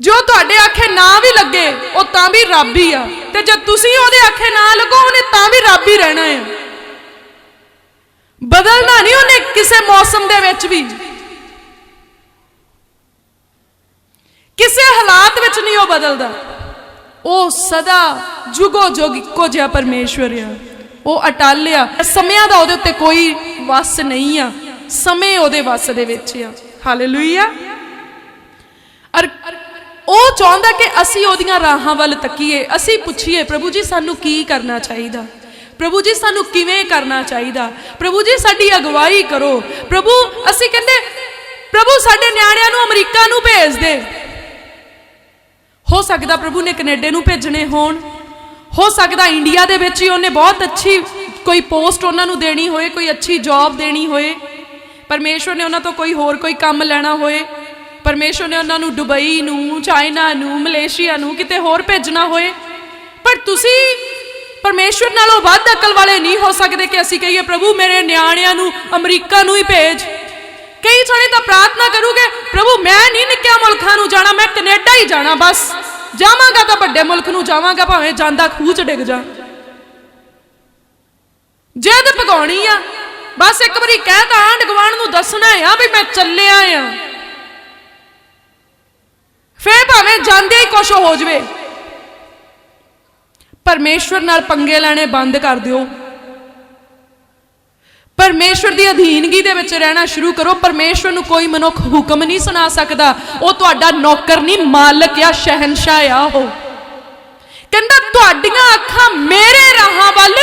ਜੋ ਤੁਹਾਡੇ ਆਖੇ ਨਾ ਵੀ ਲੱਗੇ ਉਹ ਤਾਂ ਵੀ ਰੱਬ ਹੀ ਆ, ਤੇ ਜੇ ਤੁਸੀਂ ਉਹਦੇ ਆਖੇ ਨਾ ਲੱਗੋ ਉਹਨੇ ਤਾਂ ਵੀ ਰੱਬ ਹੀ ਰਹਿਣਾ ਹੈ। ਬਦਲਣਾ ਨਹੀਂ ਉਹਨੇ ਕਿਸੇ ਮੌਸਮ ਦੇ ਵਿੱਚ ਵੀ, ਕਿਸੇ ਹਾਲਾਤ ਵਿੱਚ ਨਹੀਂ ਉਹ ਬਦਲਦਾ। ਉਹ ਸਦਾ ਜੁਗੋ ਜੁਗ ਇੱਕੋ ਜਿਹਾ ਪਰਮੇਸ਼ਵਰ ਆ। ਉਹ ਅਟਲ ਆ। ਸਮਿਆਂ ਦਾ ਉਹਦੇ ਉੱਤੇ ਕੋਈ ਵਸ ਨਹੀਂ ਆ, ਸਮੇਂ ਉਹਦੇ ਵਸ ਦੇ ਵਿੱਚ ਆ। ਹਾਲੇਲੂਇਆ। ਔਰ ਉਹ ਚਾਹੁੰਦਾ ਕਿ ਅਸੀਂ ਉਹਦੀਆਂ ਰਾਹਾਂ ਵੱਲ ਤੱਕੀਏ। ਅਸੀਂ ਪੁੱਛੀਏ, ਪ੍ਰਭੂ ਜੀ ਸਾਨੂੰ ਕੀ ਕਰਨਾ ਚਾਹੀਦਾ? ਪ੍ਰਭੂ ਜੀ ਸਾਨੂੰ ਕਿਵੇਂ ਕਰਨਾ ਚਾਹੀਦਾ? ਪ੍ਰਭੂ ਜੀ ਸਾਡੀ ਅਗਵਾਈ ਕਰੋ। ਪ੍ਰਭੂ ਅਸੀਂ ਕਹਿੰਦੇ, ਪ੍ਰਭੂ ਸਾਡੇ ਨਿਆਣਿਆਂ ਨੂੰ ਅਮਰੀਕਾ ਨੂੰ ਭੇਜ ਦੇ। ਹੋ ਸਕਦਾ ਪ੍ਰਭੂ ਨੇ ਕੈਨੇਡਾ ਨੂੰ ਭੇਜਣੇ ਹੋਣ, ਹੋ ਸਕਦਾ ਇੰਡੀਆ ਦੇ ਵਿੱਚ ਹੀ ਉਹਨੇ ਬਹੁਤ ਅੱਛੀ ਕੋਈ ਪੋਸਟ ਉਹਨਾਂ ਨੂੰ ਦੇਣੀ ਹੋਏ, ਕੋਈ ਅੱਛੀ ਜੌਬ ਦੇਣੀ ਹੋਏ। ਪਰਮੇਸ਼ਵਰ ਨੇ ਉਹਨਾਂ ਤੋਂ ਕੋਈ ਹੋਰ ਕੋਈ ਕੰਮ ਲੈਣਾ ਹੋਏ। ਪਰਮੇਸ਼ਵਰ ਨੇ ਉਹਨਾਂ ਨੂੰ ਦੁਬਈ ਨੂੰ, ਚਾਈਨਾ ਨੂੰ, ਮਲੇਸ਼ੀਆ ਨੂੰ, ਕਿਤੇ ਹੋਰ ਭੇਜਣਾ ਹੋਏ। ਪਰ ਤੁਸੀਂ ਪਰਮੇਸ਼ਵਰ ਨਾਲੋਂ ਵੱਧ ਅਕਲ ਵਾਲੇ ਨਹੀਂ ਹੋ ਸਕਦੇ ਕਿ ਅਸੀਂ ਕਹੀਏ, ਪ੍ਰਭੂ ਮੇਰੇ ਨਿਆਣਿਆਂ ਨੂੰ ਅਮਰੀਕਾ ਨੂੰ ਹੀ ਭੇਜ। ਕਈ ਜਣੇ ਤਾਂ ਪ੍ਰਾਰਥਨਾ ਕਰੂਗੇ, ਪ੍ਰਭੂ ਮੈਂ ਨਹੀਂ ਨਿੱਕਿਆ ਮੁਲਕਾਂ ਨੂੰ ਜਾਣਾ, ਮੈਂ ਕੈਨੇਡਾ ਹੀ ਜਾਣਾ, ਬਸ ਜਾਵਾਂਗਾ ਤਾਂ ਵੱਡੇ ਮੁਲਕ ਨੂੰ ਜਾਵਾਂਗਾ, ਭਾਵੇਂ ਜਾਂਦਾ ਖੂਹ 'ਚ ਡਿੱਗ ਜਾ। ਜਿੱਦ ਭਗਾਉਣੀ ਆ, ਬਸ ਇੱਕ ਵਾਰੀ ਕਹਿ ਤਾਂ ਆਂਢ ਗੁਆਂਢ ਨੂੰ ਦੱਸਣਾ ਆ ਵੀ ਮੈਂ ਚੱਲਿਆ ਆ, ਫੇਰ ਭਾਵੇਂ ਜਾਂਦੇ ਹੀ ਕੁਛ ਹੋ ਜਾਵੇ। ਪਰਮੇਸ਼ਵਰ ਨਾਲ ਪੰਗੇ ਲੈਣੇ ਬੰਦ ਕਰ ਦਿਓ। ਪਰਮੇਸ਼ਵਰ ਦੀ ਅਧੀਨਗੀ ਦੇ ਵਿੱਚ ਰਹਿਣਾ ਸ਼ੁਰੂ ਕਰੋ। ਪਰਮੇਸ਼ਵਰ ਨੂੰ ਕੋਈ ਮਨੁੱਖ ਹੁਕਮ ਨਹੀਂ ਸੁਣਾ ਸਕਦਾ। ਉਹ ਤੁਹਾਡਾ ਨੌਕਰ ਨਹੀਂ, ਮਾਲਕ ਆ, ਸ਼ਹਿਨशाह ਆ। ਉਹ ਕਹਿੰਦਾ ਤੁਹਾਡੀਆਂ ਅੱਖਾਂ ਮੇਰੇ ਰਾਹਾਂ ਵੱਲ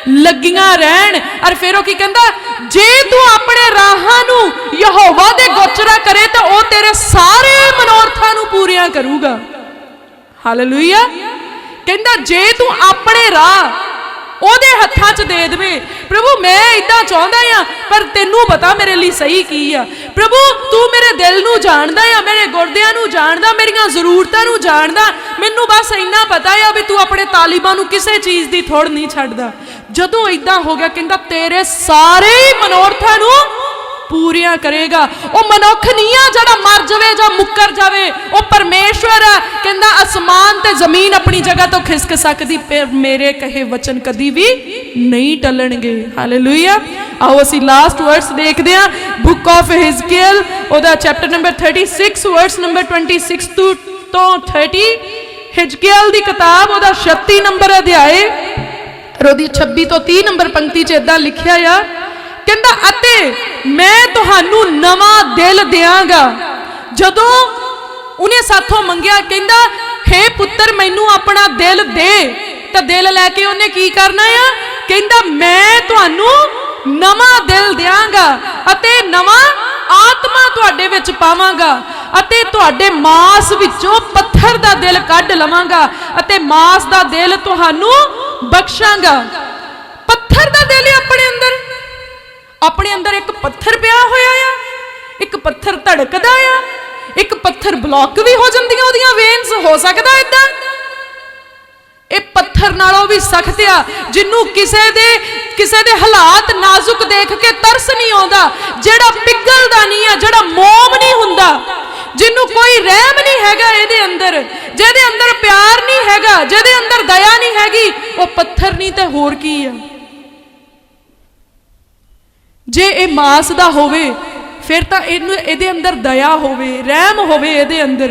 ਲੱਗੀਆਂ ਰਹਿਣ। ਔਰ ਫਿਰ ਉਹ ਕੀ ਕਹਿੰਦਾ, ਜੇ ਤੂੰ ਆਪਣੇ ਰਾਹਾਂ ਨੂੰ ਯਹੋਵਾ ਦੇ ਗੋਚਰਾ ਕਰੇ ਤਾਂ ਉਹ ਤੇਰੇ ਸਾਰੇ ਮਨੋਰਥਾਂ ਨੂੰ ਪੂਰੀਆਂ ਕਰੂਗਾ। ਹਾਲੇਲੂਇਆ। ਕਹਿੰਦਾ ਜੇ ਤੂੰ ਆਪਣੇ ਰਾਹ ਉਹਦੇ ਹੱਥਾਂ 'ਚ ਦੇ ਦੇਵੇ। ਪ੍ਰਭੂ ਮੈਂ ਇਦਾਂ ਚਾਹੁੰਦਾ ਆ, ਪਰ ਤੈਨੂੰ ਪਤਾ ਮੇਰੇ ਲਈ ਸਹੀ ਕੀ ਆ। ਪ੍ਰਭੂ ਤੂੰ ਮੇਰੇ ਦਿਲ ਨੂੰ ਜਾਣਦਾ ਆ, ਮੇਰੇ ਗੁਰਦਿਆਂ ਨੂੰ ਜਾਣਦਾ, ਮੇਰੀਆਂ ਜ਼ਰੂਰਤਾਂ ਨੂੰ ਜਾਣਦਾ। ਮੈਨੂੰ ਬਸ ਇੰਨਾ ਪਤਾ ਆ ਵੀ ਤੂੰ ਆਪਣੇ ਤਾਲਿਬਾਂ ਨੂੰ ਕਿਸੇ ਚੀਜ਼ ਦੀ ਥੋੜ ਨਹੀਂ ਛੱਡਦਾ। ਜਦੋਂ ਇਦਾਂ ਹੋ ਗਿਆ, ਕਹਿੰਦਾ ਤੇਰੇ ਸਾਰੇ ਮਨੋਰਥਾਂ ਨੂੰ पूरियां करेगा। वो मनुख नहीं है जिहड़ा मर जावे जां मुकर जावे, वो परमेश्वर है। कहंदा आसमान ते जमीन अपनी जगह तो खिसक सकदी, पर मेरे कहे वचन कदी भी नहीं टलणगे। हालेलुया। आओ असी लास्ट वर्ड्स देखते हैं, बुक ऑफ हिजकियल ओदा चैप्टर नंबर 36 वर्ड्स नंबर 26 तो 30। हिजकियल दी किताब ओदा 36 नंबर अध्याय ओदी 26 तो 30 नंबर पंक्ति च इदां लिखिया आ, कहंदा अते मैं तुहानू नवा दिल देंगा। जदों उन्हें साथों मंगिया, कहंदा हे पुत्र मैनू अपना दिल दे, तो दिल लैके उन्हें की करना है, कहंदा मैं तुहानू नवा दिल देंगा अते नवा आत्मा तुहाडे विच पावांगा अते तुहाडे मांस विचों पत्थर दा दिल कढ लवांगा अते मांस दा दिल तुहानू बख्शांगा। पत्थर दा दिल अपने अंदर एक पत्थर पिया होया आ, एक पत्थर धड़कदा आ, एक पत्थर ब्लॉक भी हो जांदियां ओदियां वेन्स, हो सकदा इदां। ये पत्थर नालों भी सख्त आ, जिन्नू किसे दे हालात नाजुक देख के तरस नहीं आउंदा, जेड़ा पिघलदा नहीं है, जेड़ा मोम नहीं हुंदा, जिन्नू कोई रहम नहीं हैगा इहदे अंदर, जेदे अंदर प्यार नहीं हैगा, जेदे अंदर दया नहीं हैगी, वो पत्थर नहीं ते होर की आ। जे ये मास दा होवे फिर तां इहदे अंदर दया होवे, रहम होवे इहदे अंदर।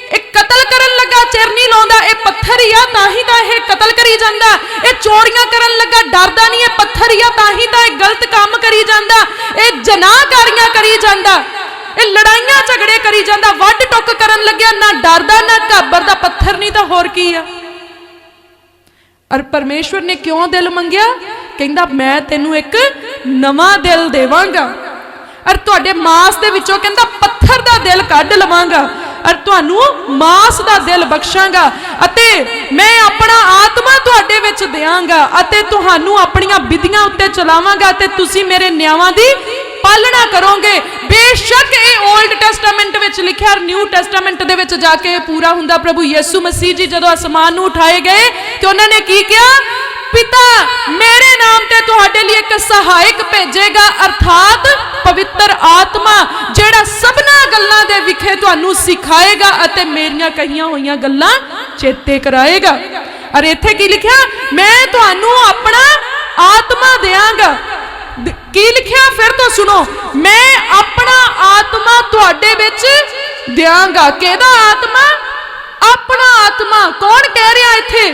एक कतल करन लगा चिर नहीं लाउंदा, ये पत्थर ही आ ताही तां ये कतल करी जांदा। ये चोरियां करन लगा डरदा नहीं, ये पत्थर ही आ ताही तां ये गलत काम करी जांदा। ये जनाहकारियां करी जांदा, ये लड़ाइयां झगड़े करी जांदा, वड टुक करन लग्या ना डरदा ना घाबरदा, पत्थर नहीं तां होर की आ। और परमेश्वर ने क्यों दिल मंगिया, कहंदा मैं तेनू एक नवा दिल देवांगा और तुहाडे मांस दे विचों कहंदा पत्थर दा दिल कढ लवांगा और तुहानू मांस दा दिल बख्शांगा अते मैं अपना आत्मा तुहाडे विच देवांगा अते तुहानू अपणियां विधियां उत्ते चलावांगा अते तुसी मेरे न्यायां दी पालना करोगे। बेशक ये ओल्ड टेस्टामेंट विच लिखिया, न्यू टेस्टामेंट दे विच जाके पूरा हुंदा। प्रभु यीशु मसीह जी जदों आसमान नूं उठाए गए ते उन्होंने की किया, पिता मेरे नाम ते तुहाडे लिए एक सहायक भेजेगा अर्थात पवित्र आत्मा, जेड़ा सबना गल्लां दे विखे तुहानू सिखाएगा अते मेरियां कहियां होईयां गल्लां चेते कराएगा। और इत्थे की लिखिया, मैं तुहानू अपना आत्मा देंगा। की लिखिया फिर तो सुनो, मैं अपना आत्मा तुहाडे विच देंगा। केदा आत्मा? अपना आत्मा। कौन कह रहा इत्थे?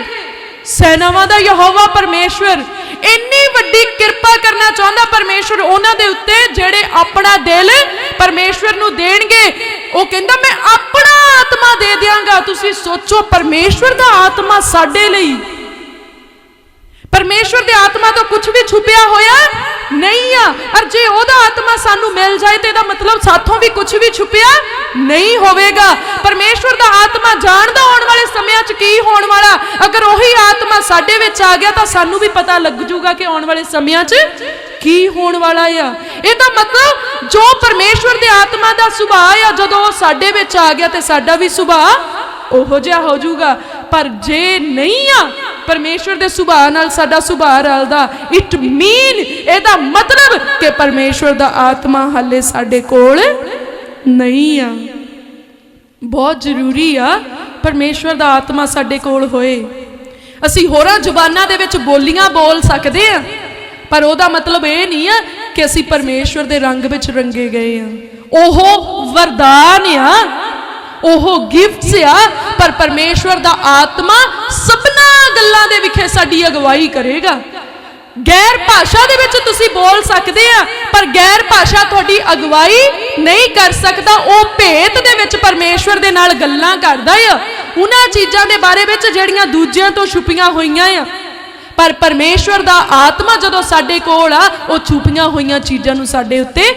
सेनावां दा यहोवा परमेश्वर। इन्नी वड्डी किरपा करना चाहुंदा परमेश्वर उन्हां दे उत्ते जेड़े अपना दिल परमेश्वर नूं देणगे। वो कहंदा मैं अपना आत्मा दे दियांगा। तुसीं सोचो, परमेश्वर दा आत्मा साडे लई, परमेश्वर दे आत्मा तो कुछ भी छुपिया होया नहीं आ। और जे ओदा आत्मा सानू मिल जाए तो मतलब साथों भी कुछ भी छुपिया नहीं होवेगा। परमेश्वर दा आत्मा जानदा आने वाले समय च की होने वाला। अगर वही आत्मा साडे विच आ गया तो सानू भी पता लग जूगा कि आने वाले समय च की होने वाला आ। इहदा मतलब जो परमेश्वर दे आत्मा दा सुभाव आ, जदों साडे विच आ गया तो साडा भी सुभाव ओहो जिहा हो जूगा। पर जे नहीं आ परमेश्वर दे सुभाव नाल साडा सुभाव रलदा, इट मीन एदा मतलब कि परमेश्वर दा आत्मा हाले साडे कोल नहीं आ। बहुत जरूरी आ परमेश्वर दा आत्मा साडे कोल होए। असी होरां जुबानां दे विच बोलियां बोल सकदे आ, पर ओदा मतलब ये नहीं आ कि असी परमेश्वर दे रंग विच रंगे गए आ। ओहो वरदान आ, ओहो गिफ्ट्स आ, पर परमेश्वर दा आत्मा सबना गल्लां दे विखे साडी अगवाई करेगा। गैर भाषा दे विच तुसी बोल सकदे आ, पर गैर भाषा तुहाडी अगवाई नहीं कर सकदा। ओ भेत दे विच परमेश्वर दे नाल गल्लां करदा आ, उन्हां चीज़ां दे बारे विच जिहड़ियां दूजियां तो छुपियां होईयां आ। पर परमेश्वर दा आत्मा जदों साडे कोल आ, वो छुपियां होईयां चीज़ां नूं साडे उत्ते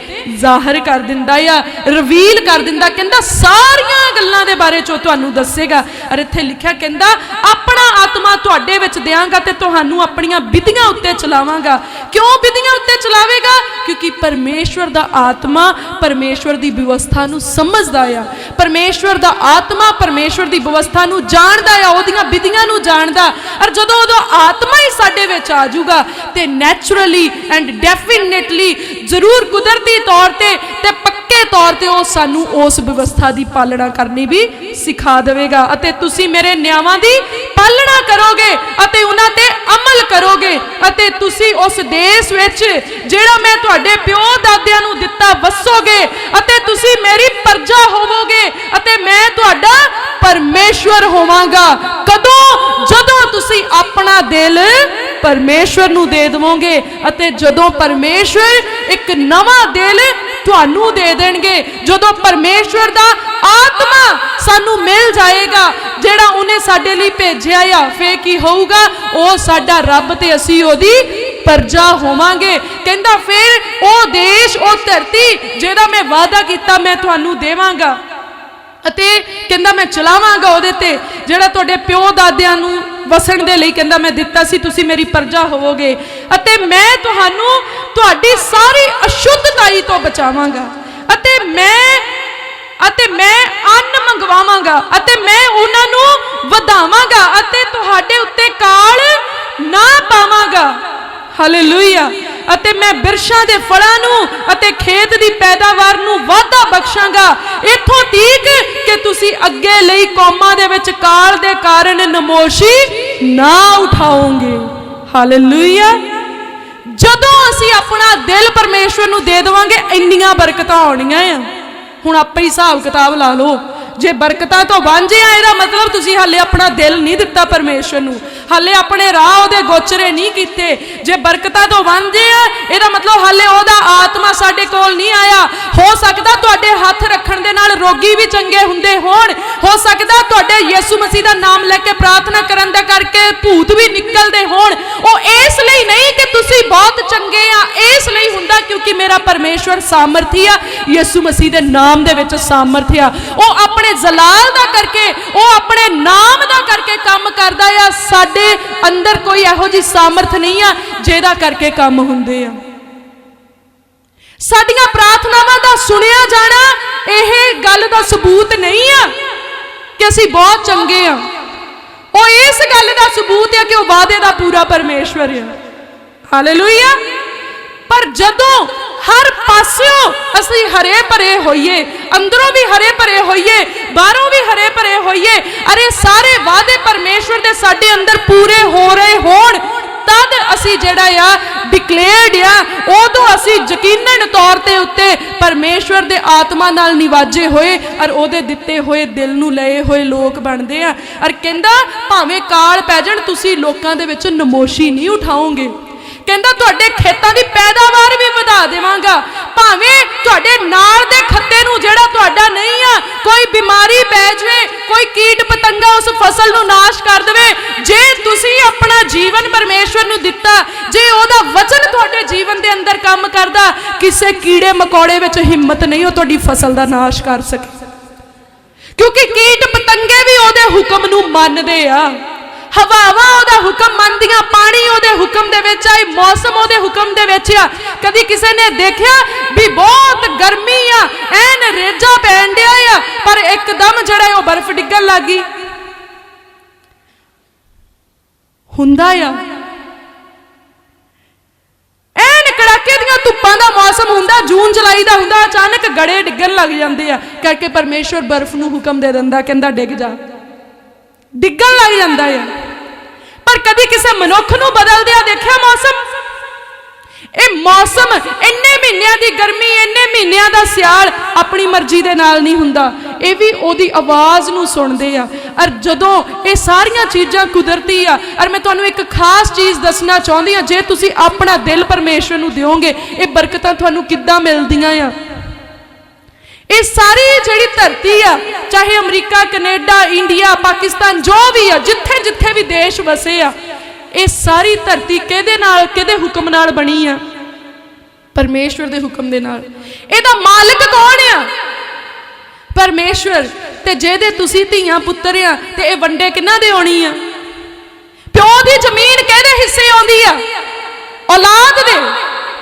जाहिर कर दिंदा आ, रिवील कर दिंदा। कहंदा सारियां गल्लां दे बारे बारे चो तुहानू दसेगा। और इत्थे लिखिया कहंदा अपना आत्मा तुहाडे विच देवांगा ते तुहानू अपणियां विधियां उत्ते चलावांगा। क्यों विधियां उत्ते चलावेगा? क्योंकि परमेश्वर दा आत्मा परमेश्वर दी व्यवस्था नू समझदा आ, परमेश्वर दा आत्मा परमेश्वर दी व्यवस्था नू जाणदा आ, ओहदियां विधियां नू जाणदा। और जदों ओहदा आत्मा ही साडे विच आ जाऊगा ते नैचुरली एंड डेफिनेटली जरूर कुदरती तौर ते पक्के तौर ते ओह सानू उस व्यवस्था दी पालना करनी भी सिखा देवेगा। अते तुसी मेरे नियमां दी पालना करोगे अते उन्हां ते अमल करोगे अते तुसी उस देश विच जिहड़ा मैं तुहाडे प्यो दादियां नू दित्ता वसोगे अते तुसी मेरी प्रजा होवोगे अते मैं तुहाडा परमेश्वर होवांगा। कदों? जदों तुसी अपना दिल परमेश्वर नू दे देवोगे अते जदों परमेश्वर एक नवां दिल तुहानू दे देणगे, जदों परमेश्वर दा आत्मा सानू मिल जाएगा जिहड़ा उन्हें साडे लई भेजिया आ, फिर की होऊगा? ओह साडा रब ते असीं ओहदी प्रजा होवांगे। कहंदा फिर ओह देश ओह धरती जिहदा मैं वादा कीता मैं तुहानू देवांगा अते कहंदा मैं चलावांगा ओहदे ते जिहड़ा तुहाडे प्यो दादियां नू वसण दे लई कहंदा मैं दित्ता सी, तुसी मेरी प्रजा होवोगे अते मैं तुहानू तुहाडी सारी अशुद्धताई तो बचावांगा अते मैं अन्न मंगवावांगा अते मैं उन्हां नू वधावांगा अते तुहाडे उत्ते काल ना पावांगा। हालेलुया। अते मैं बिरशां दे फलां नू अते खेत दी पैदावार नू वाधा बख्शांगा, इत्थों तक कि तुसी अगे लई कौमां दे विच काल दे कारण नमोशी ना उठाओगे। हालेलुया। जदों असीं अपना दिल परमेश्वर नू दे देवांगे इन्नियां बरकतां आउणीआं आ। हुण आपे ही हिसाब किताब ला लो, जे बरकतां तो वांझे आ इहदा मतलब तुसीं हाले अपना दिल नहीं दिता परमेश्वर नू, हाले अपने राह उहदे गोचरे नहीं कीते। जे बरकतां तो वांझे आ इहदा मतलब हाले ओहदा आत्मा साडे कोल नहीं आया। हो सकदा तुहाडे हथ रखण दे नाल रोगी भी चंगे हुंदे होण, हो सकदा तुहाडे यीशु मसीह दा नाम लैके प्रार्थना करन दा करके भूत भी निकलदे होण। ओह इस लई नहीं कि तुसीं बहुत चंगे आ, इस लई हुंदा क्योंकि मेरा परमेश्वर सामर्थी आ, यीशु मसीह दे नाम दे विच सामर्थी आ। ओह अपने जलाल दा करके ओह अपने नाम दा करके काम करदा आ। साडे अंदर कोई इहो जी सामर्थ नहीं आ जेदा करके काम हुंदे आ। साडियां प्रार्थनावां दा सुनिया जाना यह गल दा सबूत नहीं आ कि असीं बहुत चंगे आ, ओह इस गल दा सबूत है कि वह वादे दा पूरा परमेश्वर है। हालेलुया। पर जदों हर पास्यों असीं हरे भरे होइए, अंदरों भी हरे भरे होइए, बाहरों भी हरे भरे होइए, अरे सारे वादे परमेश्वर दे साडे अंदर पूरे हो रहे होण, तद असीं जिहड़ा आ डिक्लेयर्ड आ, उदों असीं यकीनन तौर ते उत्ते परमेश्वर दे आत्मा नाल निवाजे होए और ओहदे दिते होए दिल नूं लए होए लोक बनदे आ। और कहंदा भावें काल पै जाण तुसीं लोकां दे विच नमोशी नहीं उठाओगे। कहंदा तुहाडे खेतां दी पैदावार भी वधा देवांगा, भावें तुहाडे नाल दे खत्ते नूं जिहड़ा तुहाडा नहीं आ कोई बीमारी पै जावे, कोई कीट पतंगा उस फसल नूं नाश कर देवे, जे तुसीं अपना जीवन परमेश्वर नूं दित्ता, जे ओहदा वचन तुहाडे जीवन दे अंदर काम करदा, किसे कीड़े मकोड़े विच हिम्मत नहीं हो तुहाडी फसल दा नाश कर सके, क्योंकि कीट पतंगे भी ओहदे हुक्म नूं मनदे आ। हवावां ओहदा हुक्म मनदियां, पानी ओहदे हुक्म दे विच आ, मौसम ओहदे हुक्म दे विच आ। कदी किसी ने देखिया भी बहुत गर्मी आ, ऐन रेजा पैण दिया आ, पर एकदम जिहड़ा ओह बर्फ डिग्गण लग गई? हुंदा आ। ऐन कड़ाके दियां धुप्पां दा मौसम हुंदा, जून जुलाई दा हुंदा, अचानक गड़े डिग्गण लग जांदे आ, करके परमेश्वर बर्फ नूं हुक्म दे दिंदा, कहंदा डिग जा, डिग्गण लग जाता है। पर कभी किसी मनुख नूं बदलदिया देखिया मौसम? ये मौसम इन्ने महीनों की गर्मी, इन्ने महीनों का सियाल अपनी मर्जी के नाल नहीं हुंदा, ये भी ओदी आवाज़ नूं सुनदे आ। और जदों ये सारियां चीज़ां कुदरती आ, और मैं तुहानूं एक खास चीज़ दसना चाहुंदी आ, जे तुसीं अपना दिल परमेश्वर नूं दिओगे ये बरकतां तुहानूं किद्दां मिलदियां आ। ये सारी जिहड़ी धरती आ, चाहे अमरीका, कनेडा, इंडिया, पाकिस्तान, जो भी आ, जिथे जिथे भी देश वसे आ, ये सारी धरती किहदे नाल, किहदे हुक्म नाल बनी आ? परमेश्वर दे हुक्म दे नाल। इहदा मालिक कौन आ? परमेश्वर। ਤੇ ਜਿਹਦੇ ਤੁਸੀਂ ਧੀਆਂ ਪੁੱਤਰ ਆ ਤੇ ਇਹ ਵੰਡੇ ਕਿਹਨਾਂ ਦੇ ਆਉਣੀ ਆ? ਪਿਓ ਦੀ ਜ਼ਮੀਨ ਕਿਹਦੇ ਹਿੱਸੇ ਆਉਂਦੀ ਆ? ਔਲਾਦ ਦੇ।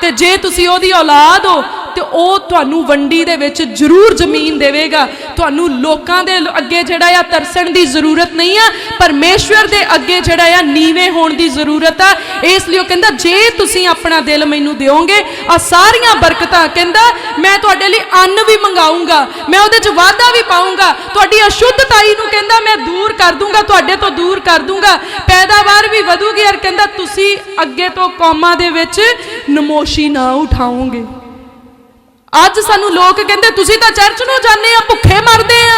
ਤੇ ਜੇ ਤੁਸੀਂ ਉਹਦੀ ਔਲਾਦ ਹੋ ਤੇ ਉਹ ਤੁਹਾਨੂੰ ਵੰਡੀ ਦੇ ਵਿੱਚ ਜ਼ਰੂਰ ਜ਼ਮੀਨ ਦੇਵੇਗਾ। ਤੁਹਾਨੂੰ ਲੋਕਾਂ ਦੇ ਅੱਗੇ ਜਿਹੜਾ ਆ ਤਰਸਣ ਦੀ ਜ਼ਰੂਰਤ ਨਹੀਂ ਆ, ਪਰਮੇਸ਼ਵਰ ਦੇ ਅੱਗੇ ਜਿਹੜਾ ਆ ਨੀਵੇਂ ਹੋਣ ਦੀ ਜ਼ਰੂਰਤ ਆ। ਇਸ ਲਈ ਉਹ ਕਹਿੰਦਾ ਜੇ ਤੁਸੀਂ ਆਪਣਾ ਦਿਲ ਮੈਨੂੰ ਦਿਓਗੇ ਆ ਸਾਰੀਆਂ ਬਰਕਤਾਂ, ਕਹਿੰਦਾ ਮੈਂ ਤੁਹਾਡੇ ਲਈ ਅੰਨ ਵੀ ਮੰਗਾਊਂਗਾ, ਮੈਂ ਉਹਦੇ 'ਚ ਵਾਧਾ ਵੀ ਪਾਊਂਗਾ, ਤੁਹਾਡੀ ਅਸ਼ੁੱਧਤਾਈ ਨੂੰ ਕਹਿੰਦਾ ਮੈਂ ਦੂਰ ਕਰ ਦੂੰਗਾ, ਤੁਹਾਡੇ ਤੋਂ ਦੂਰ ਕਰ ਦੂੰਗਾ, ਪੈਦਾਵਾਰ ਵੀ ਵਧੂਗੀ। ਔਰ ਕਹਿੰਦਾ ਤੁਸੀਂ ਅੱਗੇ ਤੋਂ ਕੌਮਾਂ ਦੇ ਵਿੱਚ ਨਮੋਸ਼ੀ ਨਾ ਉਠਾਓਗੇ। ਅੱਜ ਸਾਨੂੰ ਲੋਕ ਕਹਿੰਦੇ ਤੁਸੀਂ ਤਾਂ ਚਰਚ ਨੂੰ ਜਾਂਦੇ ਆ, ਭੁੱਖੇ ਮਰਦੇ ਆ,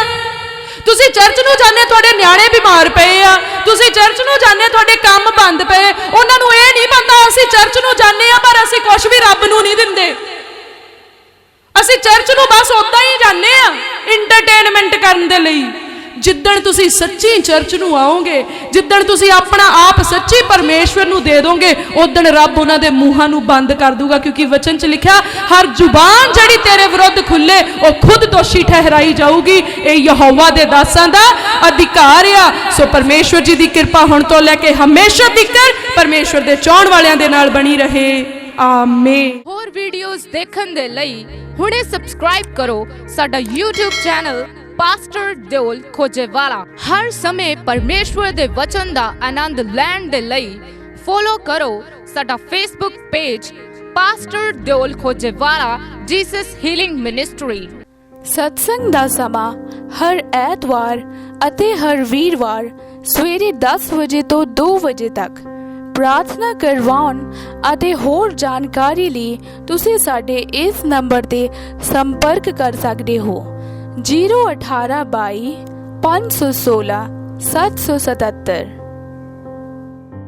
ਤੁਸੀਂ ਚਰਚ ਨੂੰ ਜਾਂਦੇ ਤੁਹਾਡੇ ਨਿਆਣੇ ਬਿਮਾਰ ਪਏ ਆ, ਤੁਸੀਂ ਚਰਚ ਨੂੰ ਜਾਂਦੇ ਤੁਹਾਡੇ ਕੰਮ ਬੰਦ ਪਏ। ਉਹਨਾਂ ਨੂੰ ਇਹ ਨਹੀਂ ਪਤਾ ਅਸੀਂ ਚਰਚ ਨੂੰ ਜਾਂਦੇ ਆ ਪਰ ਅਸੀਂ ਕੁਝ ਵੀ ਰੱਬ ਨੂੰ ਨਹੀਂ ਦਿੰਦੇ। ਅਸੀਂ ਚਰਚ ਨੂੰ ਬਸ ਉਦਾਂ ਹੀ ਜਾਂਦੇ ਆ ਇੰਟਰਟੇਨਮੈਂਟ ਕਰਨ ਦੇ ਲਈ। ਜਿੱਦਣ ਤੁਸੀਂ ਸੱਚੀ ਚਰਚ ਨੂੰ ਆਓਗੇ, ਜਿੱਦਣ ਤੁਸੀਂ ਆਪਣਾ ਆਪ ਸੱਚੀ ਪਰਮੇਸ਼ਵਰ ਨੂੰ ਦੇ ਦੋਗੇ, ਉਦਣ ਰੱਬ ਉਹਨਾਂ ਦੇ ਮੂੰਹਾਂ ਨੂੰ ਬੰਦ ਕਰ ਦੂਗਾ। ਕਿਉਂਕਿ ਵਚਨ 'ਚ ਲਿਖਿਆ ਹਰ ਜ਼ੁਬਾਨ ਜਿਹੜੀ ਤੇਰੇ ਵਿਰੁੱਧ ਖੁੱਲੇ ਉਹ ਖੁਦ ਦੋਸ਼ੀ ਠਹਿਰਾਈ ਜਾਊਗੀ। ਇਹ ਯਹੋਵਾ ਦੇ ਦਾਸਾਂ ਦਾ ਅਧਿਕਾਰ ਆ। ਸੋ ਪਰਮੇਸ਼ਵਰ ਜੀ ਦੀ ਕਿਰਪਾ ਹੁਣ ਤੋਂ ਲੈ ਕੇ ਹਮੇਸ਼ਾ ਤੀਕਰ ਪਰਮੇਸ਼ਵਰ ਦੇ ਚਾਹਣ ਵਾਲਿਆਂ ਦੇ ਨਾਲ ਬਣੀ ਰਹੇ। ਆਮੀਨ। ਹੋਰ ਵੀਡੀਓਜ਼ ਦੇਖਣ ਦੇ ਲਈ ਹੁਣੇ ਸਬਸਕ੍ਰਾਈਬ ਕਰੋ ਸਾਡਾ YouTube ਚੈਨਲ ਪਾਸਟਰ ਦਿਓਲ ਖੋਜੇਵਾਲਾ। ਹਰ ਸਮੇਂ ਪਰਮੇਸ਼ਵਰ ਦੇ ਵਚਨ ਦਾ ਆਨੰਦ ਲੈਣ ਦੇ ਲਈ ਫੋਲੋ ਕਰੋ ਸਾਡਾ Facebook page pastor Deol Khojewala Jesus healing ministry. ਸਤਸੰਗ ਦਾ ਸਮਾਂ ਹਰ ਐਤਵਾਰ ਅਤੇ ਹਰ ਵੀਰਵਾਰ ਸਵੇਰੇ 10 ਵਜੇ ਤੋਂ 2 ਵਜੇ ਤੱਕ। ਪ੍ਰਾਰਥਨਾ ਕਰਵਾਉਣ ਅਤੇ ਹੋਰ ਜਾਣਕਾਰੀ ਲਈ ਤੁਸੀਂ ਸਾਡੇ ਇਸ ਨੰਬਰ ਤੇ ਸੰਪਰਕ ਕਰ ਸਕਦੇ ਹੋ 01822 516 777।